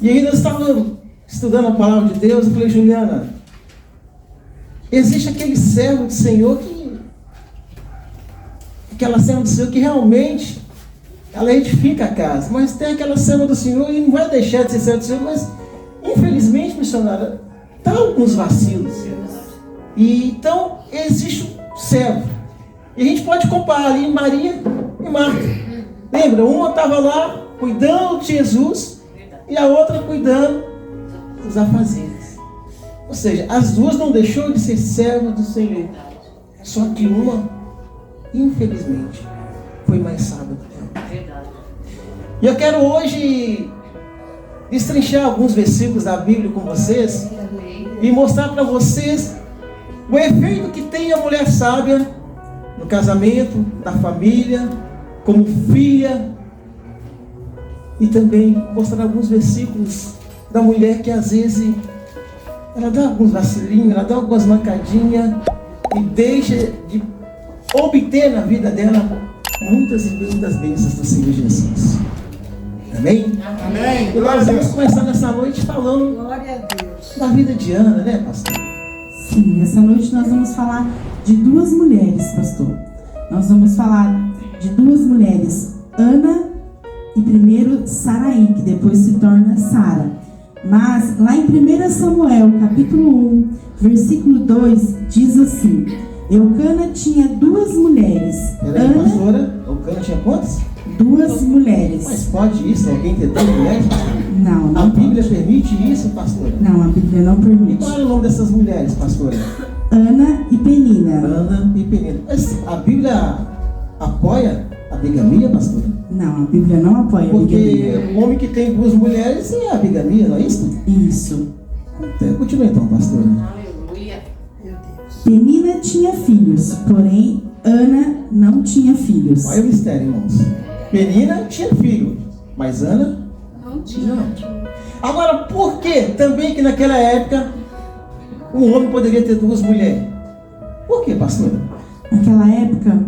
E aí nós estávamos estudando a palavra de Deus. Eu falei, Juliana, existe aquele servo do Senhor aquela serva do Senhor que realmente ela edifica a casa, mas tem aquela serva do Senhor e não vai deixar de ser serva do Senhor, mas infelizmente, missionária, está alguns vacilos. E então existe um servo. E a gente pode comparar ali Maria e Marta. Lembra? Uma estava lá cuidando de Jesus e a outra cuidando dos afazeres. Ou seja, as duas não deixou de ser servas do Senhor. Só que uma, infelizmente, foi mais sábia do que ela. E eu quero hoje destrinchar alguns versículos da Bíblia com vocês e mostrar para vocês o efeito que tem a mulher sábia no casamento, na família, como filha, e também mostrar alguns versículos da mulher que às vezes ela dá alguns vacilinhos, ela dá algumas mancadinhas e deixa de obter na vida dela muitas e muitas bênçãos do Senhor Jesus. Amém? Amém. E nós vamos começar nessa noite falando da vida de Ana, né, pastor? Sim, essa noite nós vamos falar de duas mulheres, pastor. Nós vamos falar de duas mulheres, Ana e primeiro Saraí, que depois se torna Sara. Mas lá em 1 Samuel, capítulo 1, versículo 2, diz assim: Eucana tinha duas mulheres. Peraí, pastora, Eucana tinha quantas? Duas mulheres. Mas pode isso? Alguém ter duas mulheres? Não, A não Bíblia pode. permite isso, pastora? Não, a Bíblia não E permite. qual é o nome dessas mulheres, pastora? Ana e Penina. Ana e Penina. Mas a Bíblia apoia a bigamia, pastora? Não, a Bíblia não apoia a Porque bigamia. o homem que tem duas mulheres é a bigamia, não é isso? Isso. Continua então, pastora. Aleluia. Penina tinha filhos, porém Ana não tinha filhos. Olha o mistério, irmãos. Penina tinha filho, mas Ana não tinha. Agora, por que também que naquela época um homem poderia ter duas mulheres? Por que, pastora? Naquela época,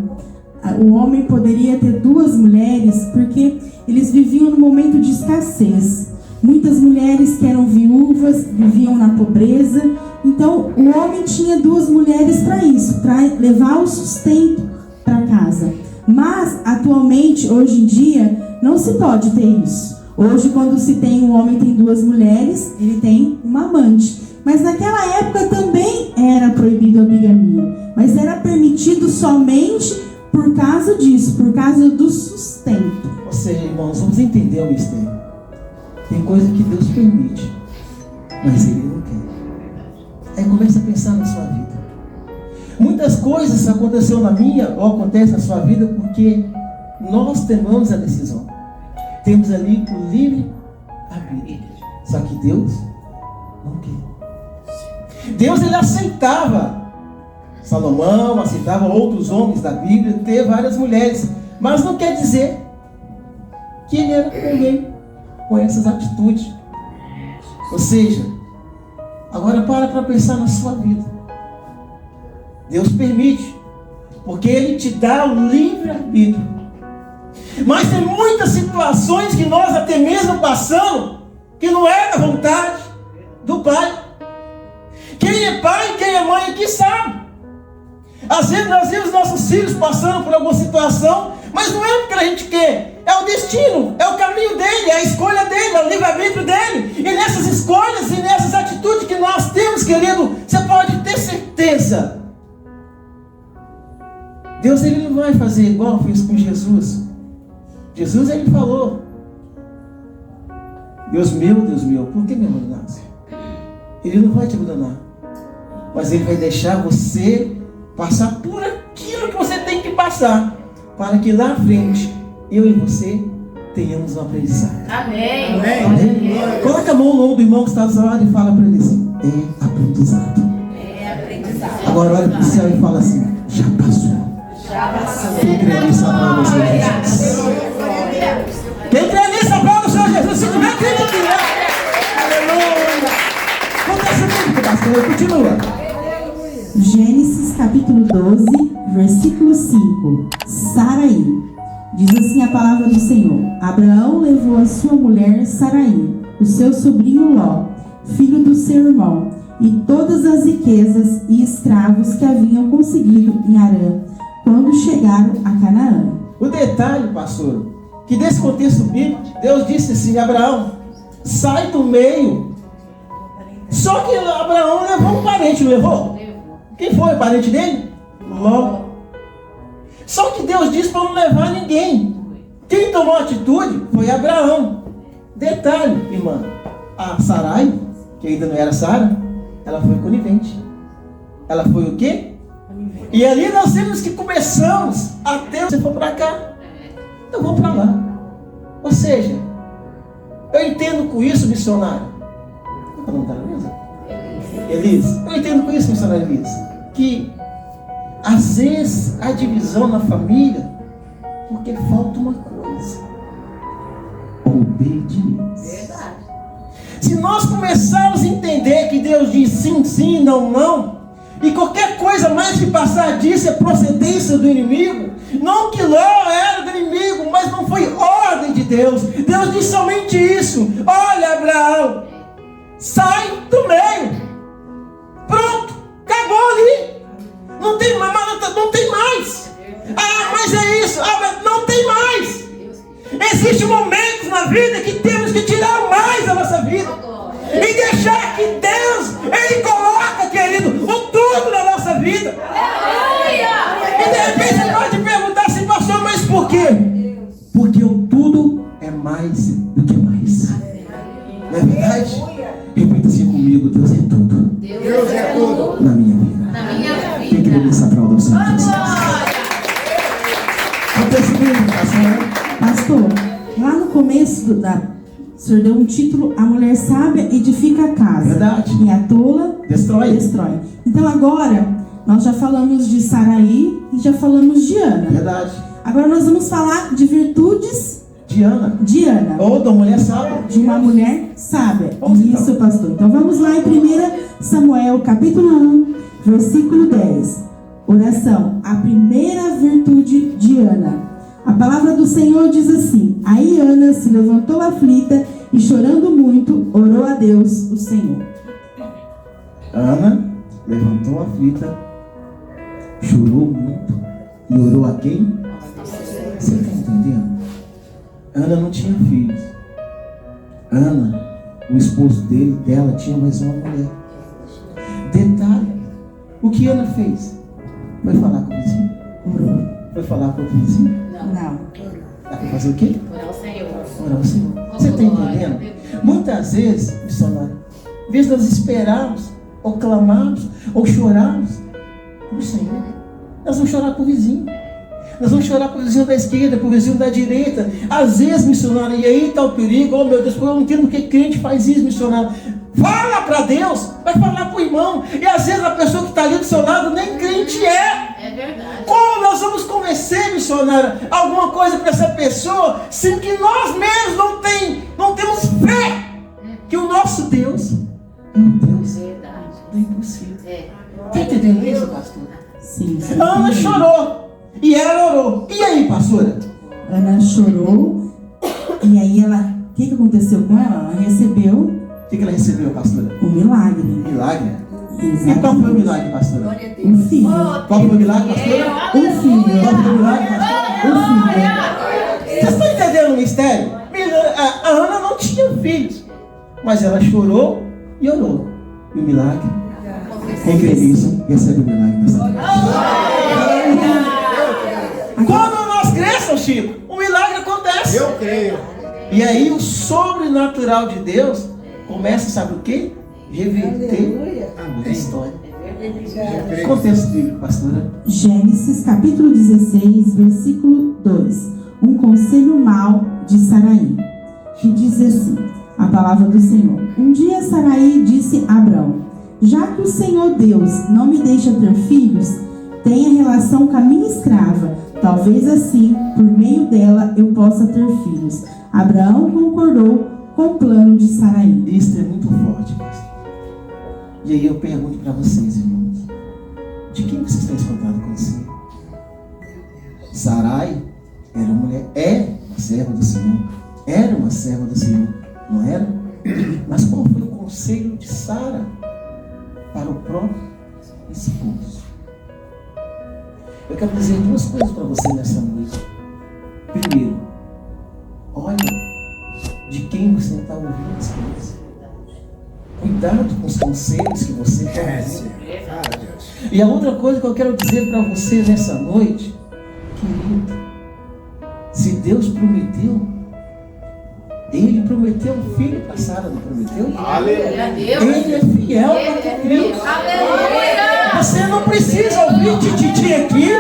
o homem poderia ter duas mulheres porque eles viviam num momento de escassez. Muitas mulheres que eram viúvas viviam na pobreza. Então, o homem tinha duas mulheres para isso, para levar o sustento para casa. Mas, atualmente, hoje em dia, não se pode ter isso. Hoje, quando se tem um homem tem duas mulheres, ele tem uma amante. Mas naquela época também era proibido a bigamia. Mas era permitido somente por causa disso, por causa do sustento. Ou seja, irmãos, vamos entender o mistério. Tem coisa que Deus permite, mas Ele não quer. Aí começa a pensar na sua vida. Muitas coisas aconteceram na minha ou acontecem na sua vida porque nós tomamos a decisão. Temos ali o livre arbítrio. Só que Deus não quer. Deus, ele aceitava Salomão, aceitava outros homens da Bíblia, ter várias mulheres, mas não quer dizer que ele era alguém com essas atitudes. Ou seja, agora para pensar na sua vida. Deus permite, porque Ele te dá o livre-arbítrio. Mas tem muitas situações que nós até mesmo passamos, que não é da vontade do Pai. Quem é pai, quem é mãe aqui sabe. Às vezes nós vemos nossos filhos passando por alguma situação, mas não é porque a gente quer. É o destino, é o caminho dele, é a escolha dele, é o livre-arbítrio dele. E nessas escolhas e nessas atitudes que nós temos, querido, você pode ter certeza. Deus, ele não vai fazer igual fez com Jesus. Jesus, ele falou: Deus meu, por que me abandonaste? Ele não vai te abandonar, mas ele vai deixar você passar por aquilo que você tem que passar, para que lá à frente, eu e você tenhamos um aprendizado. Amém. Amém? Amém. Coloca a mão no ombro do irmão que está do seu lado e fala para ele assim: é aprendizado. É aprendizado. Agora olha para o céu e fala assim: já passou. Já passou. Quem crê nisso, aplauda o Senhor Jesus. Quem crê nisso, aplauda o Senhor Jesus. Se tiver crente aqui, né? Aleluia. Acontece muito, pastor. Continua. Gênesis capítulo 12, versículo 5. Saraí. Diz assim a palavra do Senhor. Abraão levou a sua mulher Saraí, o seu sobrinho Ló, filho do seu irmão, e todas as riquezas e escravos que haviam conseguido em Harã, quando chegaram a Canaã. O detalhe, pastor, que nesse contexto bíblico, Deus disse assim: Abraão, sai do meio. Só que Abraão levou um parente, não levou? Quem foi o parente dele? Ló. Só que Deus disse para não levar ninguém. Quem tomou a atitude foi Abraão. Detalhe, irmã, a Sarai, que ainda não era Sara, ela foi conivente. Ela foi o quê? E ali nós temos que começamos a ter, você for para cá, eu vou para lá. Ou seja, eu entendo com isso, missionário. Qual é o nome dela mesmo? Elise. Eu entendo com isso, missionário Elise, que às vezes há divisão na família porque falta uma coisa: obediência. Se nós começarmos a entender que Deus diz sim, sim, não, não, e qualquer coisa mais que passar disso é procedência do inimigo, não que Ló era do inimigo, mas não foi ordem de Deus. Deus disse somente isso: olha, Abraão, sai do meio. Pronto, acabou ali. Não tem mais, não tem mais. Ah, mas é isso. Ah, mas não tem mais. Existem momentos na vida que temos que tirar mais da nossa vida e deixar que Deus, Ele coloca, querido, o tudo na nossa vida. E de repente você pode perguntar assim: pastor, mas por quê? Porque o tudo é mais do que mais. Não é verdade? Repita assim comigo: Deus é tudo. Deus é tudo Na minha vida. na minha Quem queria vida. essa aplauda ao Senhor Jesus? Não percebendo, Pastor, lá no começo o senhor deu um título: a mulher sábia edifica a casa, Verdade. e a tola Destrói. destrói. Então agora, nós já falamos de Saraí e já falamos de Ana. Verdade. Agora nós vamos falar de virtudes Diana. de Ana, Ou da mulher sábia. de uma mulher sábia. Vamos Isso, então. pastor. Então vamos lá em 1 Samuel, capítulo 1, versículo 10. Oração, a primeira virtude de Ana. A palavra do Senhor diz assim: aí Ana se levantou aflita e, chorando muito, orou a Deus, o Senhor. Ana levantou aflita, chorou muito e orou a quem? Você está entendendo? Ana não tinha filhos. Ana, o esposo dela tinha mais uma mulher. Detalhe: o que Ana fez? Foi falar com o vizinho? Orou. Foi falar com o vizinho? Não. Ela foi fazer o quê? Orar ao Senhor. Orar ao Senhor. Você está entendendo? Muitas vezes, missionário, às vezes nós esperamos, ou clamamos, ou choramos o Senhor. Nós vamos chorar para o vizinho. Nós vamos chorar para o vizinho da esquerda, para o vizinho da direita. Às vezes, missionário, e aí está o perigo. Oh meu Deus, eu não entendo porque crente faz isso, missionário. Fala para Deus, vai falar para o irmão. E às vezes a pessoa que está ali do seu lado nem crente é. É verdade. Como nós vamos convencer, missionário, alguma coisa para essa pessoa, sem que nós mesmos não temos fé que o nosso Deus é um Deus Verdade. do impossível. É. Está entendendo isso, pastor? Sim. Ana chorou e ela orou. E aí, pastora? Ana chorou e aí ela, o que aconteceu com ela? Ela recebeu O que ela recebeu, pastora? o milagre. Milagre. E Exatamente. qual foi o milagre, pastora? Um filho. Qual foi o milagre, pastora? Um filho. Qual foi o milagre, pastora? Um filho. Vocês estão entendendo o mistério? A Ana não tinha filhos, mas ela chorou e orou. E o milagre? Quem crê nisso, recebe o milagre nessa noite. Quando nós crescemos, Chico, o milagre acontece. Eu creio. E aí o sobrenatural de Deus começa, sabe o quê? Reverter a história. Contexto bíblico, pastora. Gênesis capítulo 16, versículo 2. Um conselho mau de Saraí, que diz assim, a palavra do Senhor. Um dia Saraí disse a Abrão: já que o Senhor Deus não me deixa ter filhos, tenha relação com a minha escrava. Talvez assim, por meio dela, eu possa ter filhos. Abraão concordou com o plano de Saraí. Isso é muito forte, pastor. E aí eu pergunto para vocês, irmãos, de quem vocês estão escutando acontecer? Sarai era uma mulher, é uma serva do Senhor. Era uma serva do Senhor, não era? Mas qual foi o conselho de Sara para o próprio esposo? Eu quero dizer duas coisas para você nessa noite. Primeiro, olha de quem você está ouvindo as coisas. Cuidado com os conselhos que você está ouvindo. E a outra coisa que eu quero dizer para você nessa noite, querido, se Deus prometeu, Ele prometeu um filho para Sara, não prometeu? Aleluia. Ele é fiel para Deus. Você não precisa ouvir tititi aqui,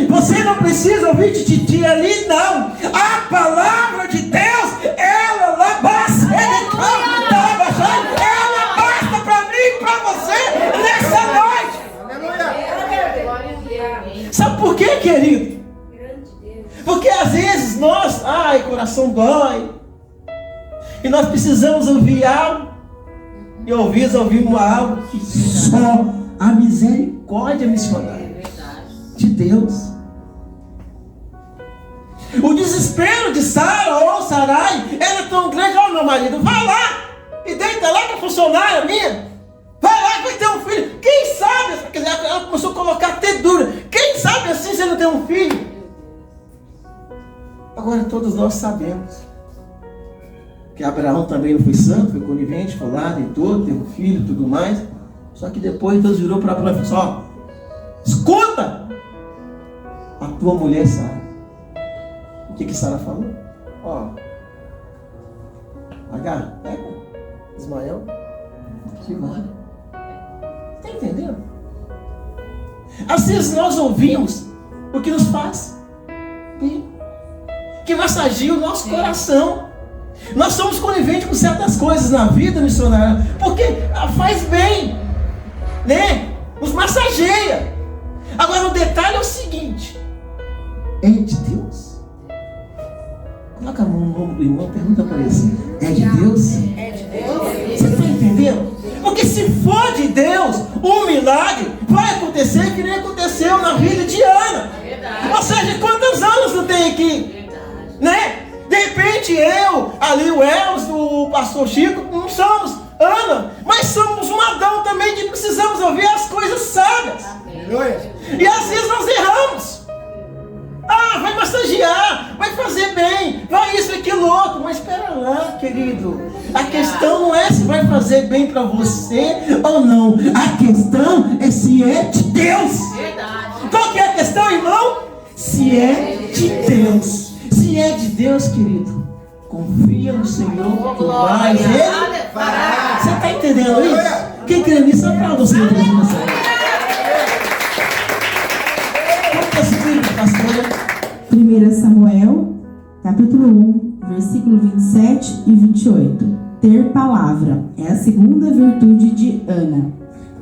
você não precisa ouvir tititi ali, não. A palavra de Deus, ela basta para mim e para você nessa noite. Sabe por quê, querido? Porque às vezes nós, coração dói, e nós precisamos ouvir algo, e ouvimos algo que só a misericórdia missionária de Deus. O desespero de Sara ou Sarai era tão grande. Ó, meu marido, vai lá e deita lá com a funcionária minha. Vai lá que vai ter um filho. Quem sabe? Quer dizer, ela começou a colocar até dura. Quem sabe assim você não tem um filho? Agora todos nós sabemos que Abraão também não foi santo, foi conivente, foi lá, deitou, teve um filho e tudo mais. Só que depois Deus virou para Abraão e falou assim: ó, escuta a tua mulher Sara. O que Sara falou? Ó, Agar, pega Ismael, que vai. Está entendendo? Às vezes nós ouvimos o que nos faz bem, que massageia o nosso coração. Nós somos coniventes com certas coisas na vida missionária, porque faz bem, né? Nos massageia. Agora o detalhe é o seguinte: é de Deus? Coloca a mão no ombro do irmão, pergunta para ele assim: é de Deus? É de Deus. Você está entendendo? Porque se for de Deus, um milagre vai acontecer que nem aconteceu na vida de Ana. Ou seja, quantos anos não tem aqui? Né? De repente eu, ali o Elcio, o pastor Chico, não somos Ana, mas somos um Adão também, que precisamos ouvir as coisas sábias. E às vezes nós erramos. Vai massagear, vai fazer bem, vai isso, aquilo, outro. Mas espera lá, querido. A questão não é se vai fazer bem para você ou não. A questão é se é de Deus. Qual que é a questão, irmão? Se é de Deus. Se é de Deus, querido, confia no Senhor, que mais Ele fará. Você está entendendo isso? Quem crê nisso, aplauda o Senhor para você. Pastora. 1 Samuel, capítulo 1, versículo 27 e 28. Ter palavra é a segunda virtude de Ana.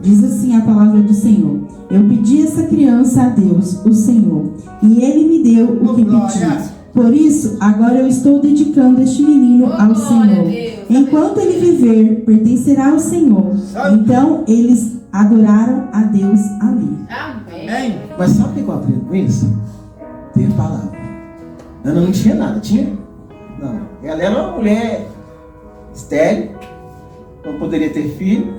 Diz assim a palavra do Senhor: eu pedi essa criança a Deus, o Senhor, e Ele me deu o que pedi. Por isso, agora eu estou dedicando este menino ao Senhor. Enquanto ele viver, pertencerá ao Senhor. Então, eles adoraram a Deus ali. Amém. Mas sabe o que eu aprendo com isso? Ter palavra. Ana não tinha nada, tinha? Não. Ela era uma mulher estéril, não poderia ter filho.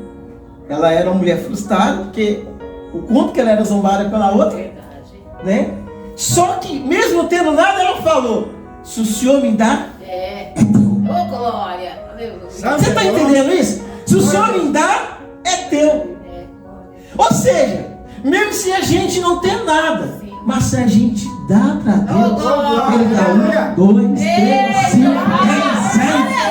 Ela era uma mulher frustrada, porque o quanto que ela era zombada pela outra, né? Só que, mesmo tendo nada, ela falou: se o Senhor me dá, é teu. Ô, glória. Aleluia. Você está entendendo isso? Se o Senhor me dá, é teu. Ou seja, mesmo se a gente não tem nada, mas se a gente dá para Deus, Ele dá 1, 2, 3, 5, 10, 100.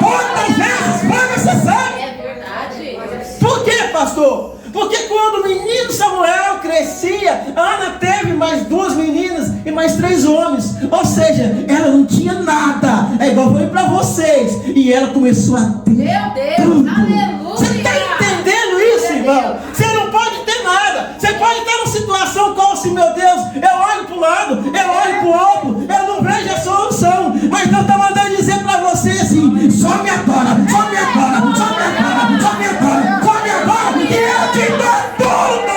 Quantas vezes foi necessário? É verdade. Por quê, pastor? Porque quando o menino Samuel crescia, Ana teve mais 2 meninas e mais 3 homens. Ou seja, ela não tinha nada. É igual eu falei para vocês. E ela começou a ter Meu Deus, tudo. aleluia. Você está entendendo isso, irmão? Você não pode ter nada. Você pode estar numa situação como assim: meu Deus, eu olho para o lado, eu olho para o outro, eu não vejo a solução. Mas Deus está mandando dizer para você assim: só me adora, só me adora, só me adora, só me adora, só me adora, e eu te dou tudo,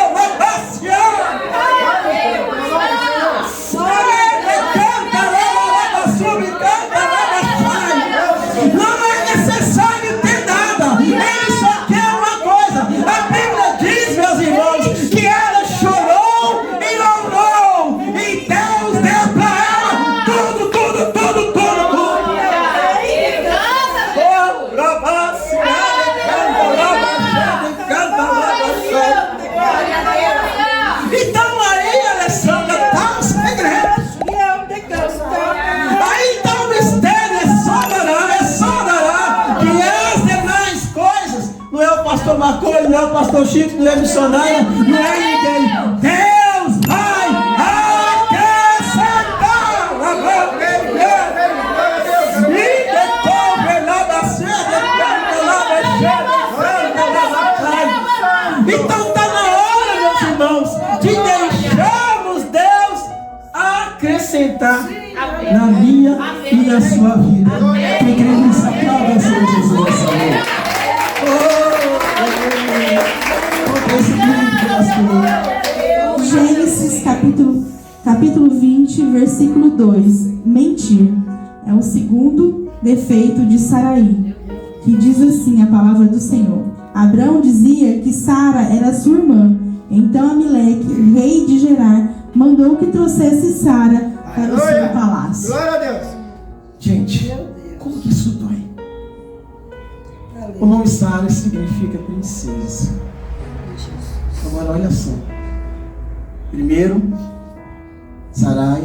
Bacone, não é o pastor Chico, não é missionária, não é ninguém. Deus vai acrescentar. Então está na hora, meus irmãos, de deixarmos Deus acrescentar na minha e na sua vida. Quem crê nisso, aplauda o Senhor Jesus nessa noite. Gênesis capítulo 20, versículo 2. Mentir é o segundo defeito de Sarai, que diz assim a palavra do Senhor. Abraão dizia que Sara era sua irmã. Então Amaleque, rei de Gerar, mandou que trouxesse Sara para o seu palácio. Glória a Deus. Gente, como que isso dói? O nome Sara significa princesa. Agora olha só. Primeiro, Sarai,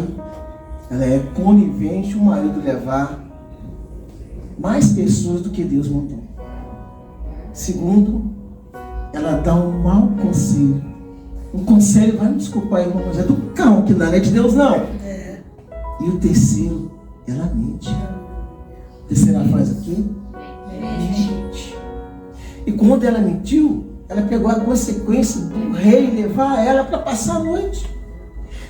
ela é conivente o marido levar mais pessoas do que Deus mandou. Segundo, ela dá um mau conselho. Um conselho, vai me desculpar, irmão, mas é do cão, que não é de Deus, não. E o terceiro, ela mente. A terceira faz o quê? Mente. E quando ela mentiu, ela pegou a consequência do rei levar ela para passar a noite.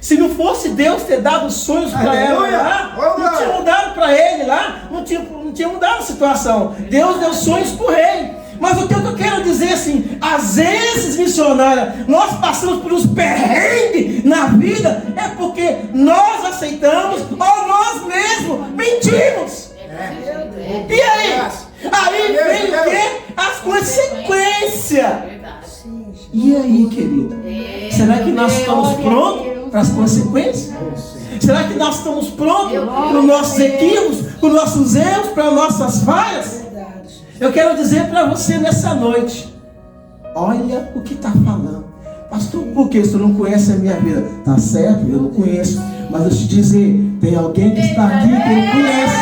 Se não fosse Deus ter dado sonhos para ela lá, não tinha mudado para ele lá, não tinha mudado a situação. Deus deu sonhos para o rei. Mas o que eu quero dizer assim, às vezes, missionária, nós passamos por uns perrengues na vida, é porque nós aceitamos ou nós mesmos mentimos. E aí? Aí vem o quê? As consequências. E aí, querido? Será que nós estamos prontos para as consequências? Será que nós estamos prontos para os nossos equívocos, para os nossos erros, para as nossas falhas? Eu quero dizer para você nessa noite, olha o que está falando. Pastor, por que você não conhece a minha vida? Tá certo, eu não conheço. Mas eu te dizer, tem alguém que está aqui que ele conhece.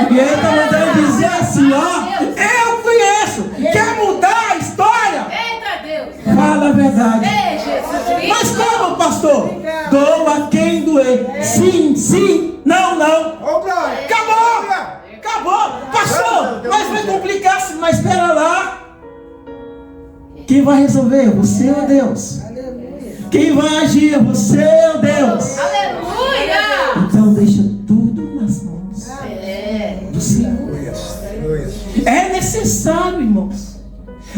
E ele está mandando dizer assim, ó, eu conheço. Quer mudar a história? Eita Deus! Fala a verdade. Ei, Jesus! Mas como, pastor? Doa quem doer. Sim, sim, não, não. Acabou! Acabou! Pastor, mas vai complicar, mas espera lá. Quem vai resolver? Você ou Deus? Quem vai agir? Você ou Deus? Aleluia! Então deixa tudo nas mãos do Senhor. É necessário, irmãos,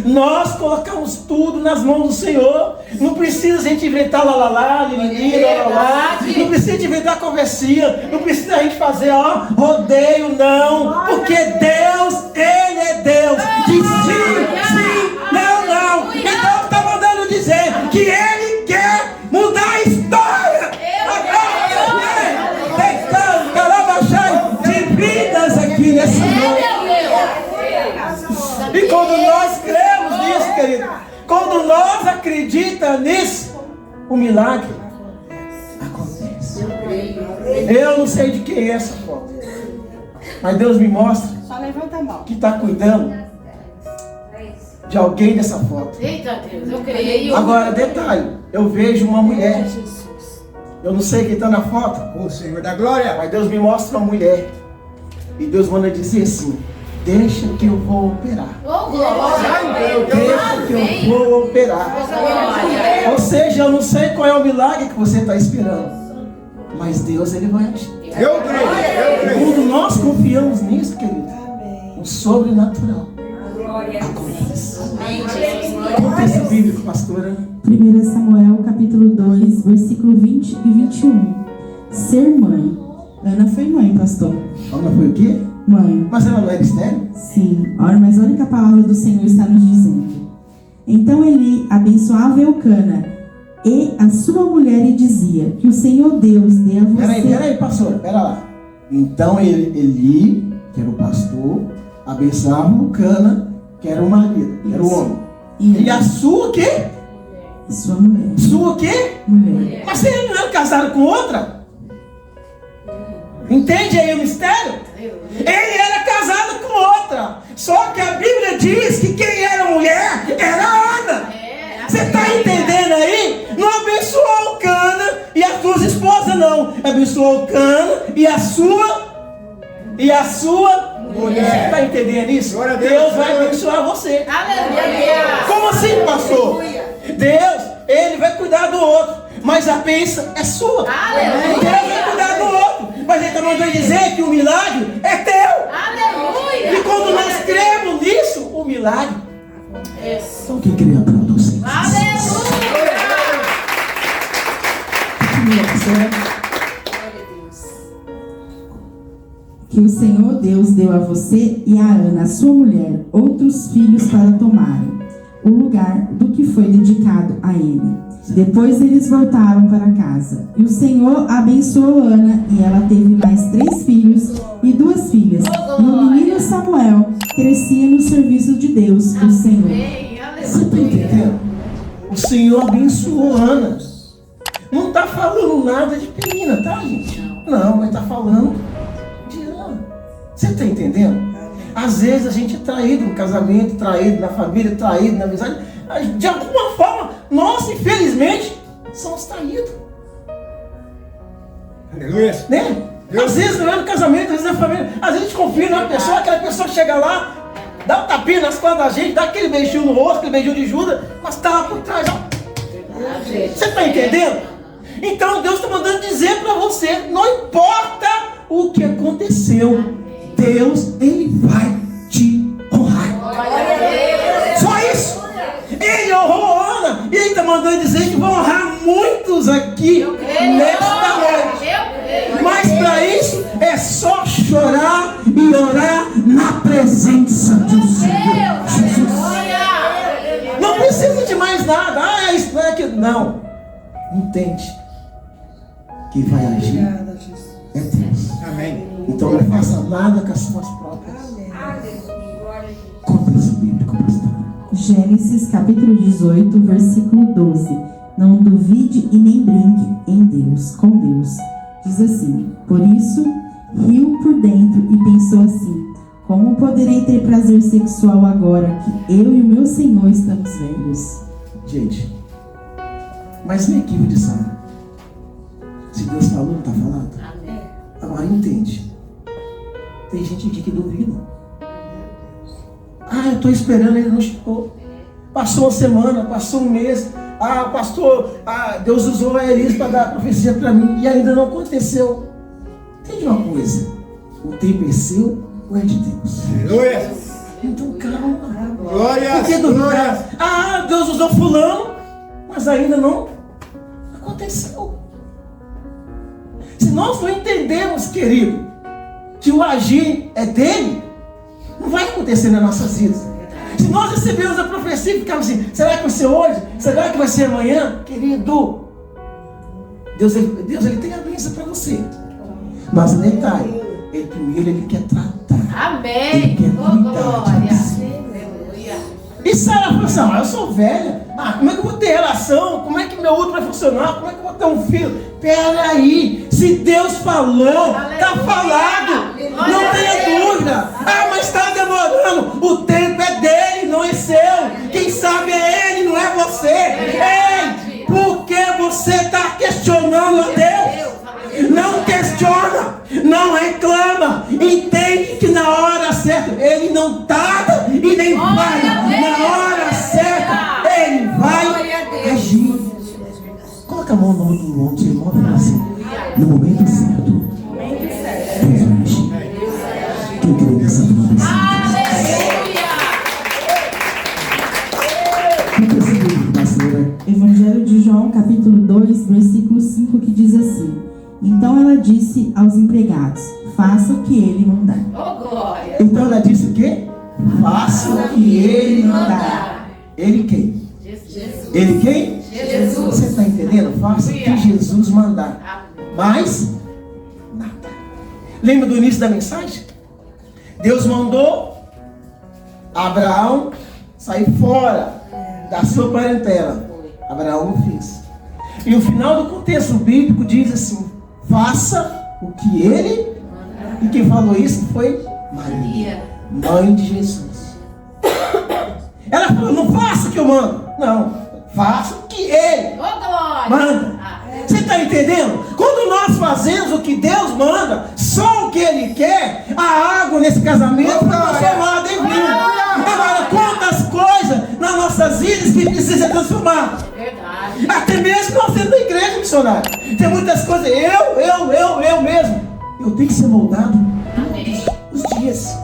nós colocamos tudo nas mãos do Senhor. Não precisa a gente inventar lalala, lilili, lalala. Não precisa de inventar conversinha. Não precisa a gente fazer, ó, rodeio, não. Porque Deus, Ele é Deus. De sim, sim, não, não. Então está mandando dizer que Ele quer mudar a história. De vidas aqui nessa noite. E quando nós cremos nisso, querido, quando nós acreditamos nisso, o milagre acontece. Eu não sei de quem é essa foto, mas Deus me mostra que está cuidando de alguém dessa foto. Eita Deus, eu creio. Agora, detalhe, eu vejo uma mulher. Eu não sei quem está na foto. O Senhor da glória. Mas Deus me mostra uma mulher. E Deus manda dizer assim, deixa que eu vou operar. Oh, glória! Deixa que eu vou operar. Ou seja, eu não sei qual é o milagre que você está esperando, mas Deus, Ele vai agir. Eu creio. Quando nós confiamos nisso, querido, o sobrenatural acontece. O texto bíblico, pastora. 1 Samuel capítulo 2, versículo 20 e 21. Ser mãe. Ana foi mãe, pastor. Ana foi o quê? Mãe. Mas ela não era estéril? Sim, mas olha que a palavra do Senhor está nos dizendo. Então Eli abençoava Eucana e a sua mulher e dizia que o Senhor Deus dê a você... Peraí, pastor, pera lá. Então Eli, que era o pastor, abençoava Eucana, que era o marido, que era o homem. E a sua o quê? Sua mulher. Sua o quê? Mulher. Mas ele não era casado com outra? Entende aí o mistério? Ele era casado com outra. Só que a Bíblia diz que quem era mulher era abençoou o Cana e a sua mulher. Você está entendendo isso? Glória a Deus. Deus vai abençoar você. Aleluia. Como assim, pastor? Deus, Ele vai cuidar do outro, mas a bênção é sua. Aleluia. Deus vai cuidar do outro, mas Ele está mandando dizer que o milagre é teu. Aleluia. E quando nós cremos nisso, o milagre. Isso. Então quem crê aplauda o Senhor. Aleluia. Que o Senhor Deus deu a você e a Ana, sua mulher, outros filhos para tomarem o lugar do que foi dedicado a ele. Depois eles voltaram para casa. E o Senhor abençoou Ana, e ela teve mais 3 filhos e 2 filhas. E o menino Samuel crescia no serviço de Deus, o Senhor. Amém. Você está Aleluia. entendendo? O Senhor abençoou Ana. Não está falando nada de Penina, tá, gente? Não, mas está falando de Ana. Você está entendendo? Às vezes a gente é traído no casamento, traído na família, traído na amizade. De alguma forma, nós, infelizmente, somos traídos. Aleluia. Né? Às vezes não é no casamento, às vezes é na família. Às vezes a gente confia numa pessoa, aquela pessoa chega lá, dá um tapinha nas costas da gente, dá aquele beijinho no rosto, aquele beijinho de Judas, mas está lá por trás. Ó. Você está entendendo? Então Deus está mandando dizer para você, não importa o que aconteceu, Deus, Ele vai te honrar. Só isso. Ele honrou Ana, e Ele está mandando dizer que vai honrar muitos aqui nesta noite. Mas para isso é só chorar e orar na presença do Senhor Jesus. Não precisa de mais nada. Ah, isso não é aquilo. Não. Entende. Quem vai agir é Deus. Amém. Então não faça nada com as suas próprias. Conta isso bíblico, pastor. Gênesis capítulo 18, versículo 12. Não duvide e nem brinque em Deus, com Deus. Diz assim: por isso, riu por dentro e pensou assim: como poderei ter prazer sexual agora que eu e o meu Senhor estamos velhos? Gente, mas nem equipe de Sara. Se Deus falou, não está falado? Agora entende. Tem gente aqui que duvida. Ah, eu estou esperando, ele não chegou. Passou uma semana, passou um mês. Ah, pastor, Deus usou a Elisa para dar a profecia para mim e ainda não aconteceu. Entende uma coisa? O tempo é seu ou é de Deus? Aleluia. Então calma. Glória. Por que duvidar? Ah, Deus usou fulano, mas ainda não aconteceu. Se nós não entendemos, querido, que o agir é dele, não vai acontecer nas nossas vidas. Se nós recebemos a profecia e ficamos assim, será que vai ser hoje? Será que vai ser amanhã? Querido, Deus ele tem a bênção para você. Mas o detalhe, primeiro ele quer tratar. Amém. Ele quer Oh, cuidar de glória. você. Aleluia. E Sara falou assim, eu sou velha, como é que eu vou ter relação? Como é que meu útero vai funcionar? Como é que eu vou ter um filho? Peraí, se Deus falou, está falado, não tenha dúvida. Mas está demorando, o tempo é dele, não é seu. Quem sabe é ele, não é você. Ei, por que você está questionando a Deus? Não questiona, não reclama, entende que na hora certa ele não tarda e nem falha. Na hora certa ele vai agir. Coloca a mão no outro do outro irmão e fala assim: no momento certo, Deus vai agir. Quem crê nessa palavra? Evangelho de João, capítulo 2, versículo 5, que diz assim: então ela disse aos empregados: faça o que ele mandar. Oh, glória. Então ela disse o quê? Faça o que ele mandar. Ele quem? Jesus. Ele quem? Jesus. Você está entendendo? Faça o que Jesus mandar. Mas nada. Lembra do início da mensagem? Deus mandou Abraão sair fora da sua parentela. Abraão não fez. E o final do contexto bíblico diz assim: faça o que ele. E quem falou isso foi Maria, mãe de Jesus. Ela falou: não faça o que eu mando. Não, faça o que ele Oh, glória. manda. Você está entendendo? Quando nós fazemos o que Deus manda, só o que Ele quer, a água nesse casamento foi transformada em vinho. Agora, quantas coisas nas nossas vidas que precisam transformar? Verdade. Até mesmo nós sendo da igreja, missionário. Tem muitas coisas, eu mesmo. Eu tenho que ser moldado Amém. todos os dias.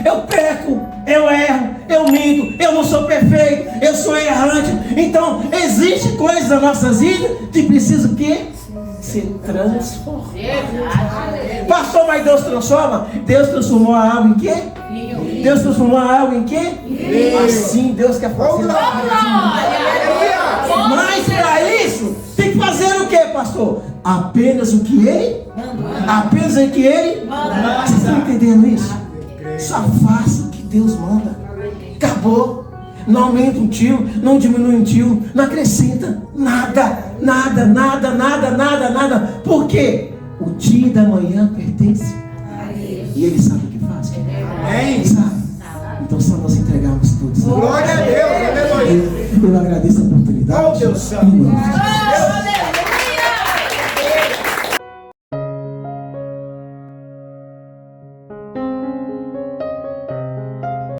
Eu peco, eu erro, eu minto, eu não sou perfeito, eu sou errante. Então, existem coisas nas nossas vidas que precisam o quê? Ser transformadas. Verdade. Pastor, mas Deus transforma? Deus transformou a água em quê? Vinho. Deus transformou a água em quê? Assim Deus quer fazer. Mas para isso, tem que fazer o quê, pastor? Apenas o que Ele? Apenas o que Ele? Vocês estão entendendo isso? Só faça o que Deus manda. Acabou. Não aumenta um tio, não diminui um tio, não acrescenta nada, nada, nada, nada, nada, nada. Por quê? O dia da manhã pertence e Ele sabe o que faz. Ele sabe. Então só nós entregarmos tudo. Glória a Deus, aleluia. Eu agradeço a oportunidade. Oh, Deus santo. Em nome de Jesus.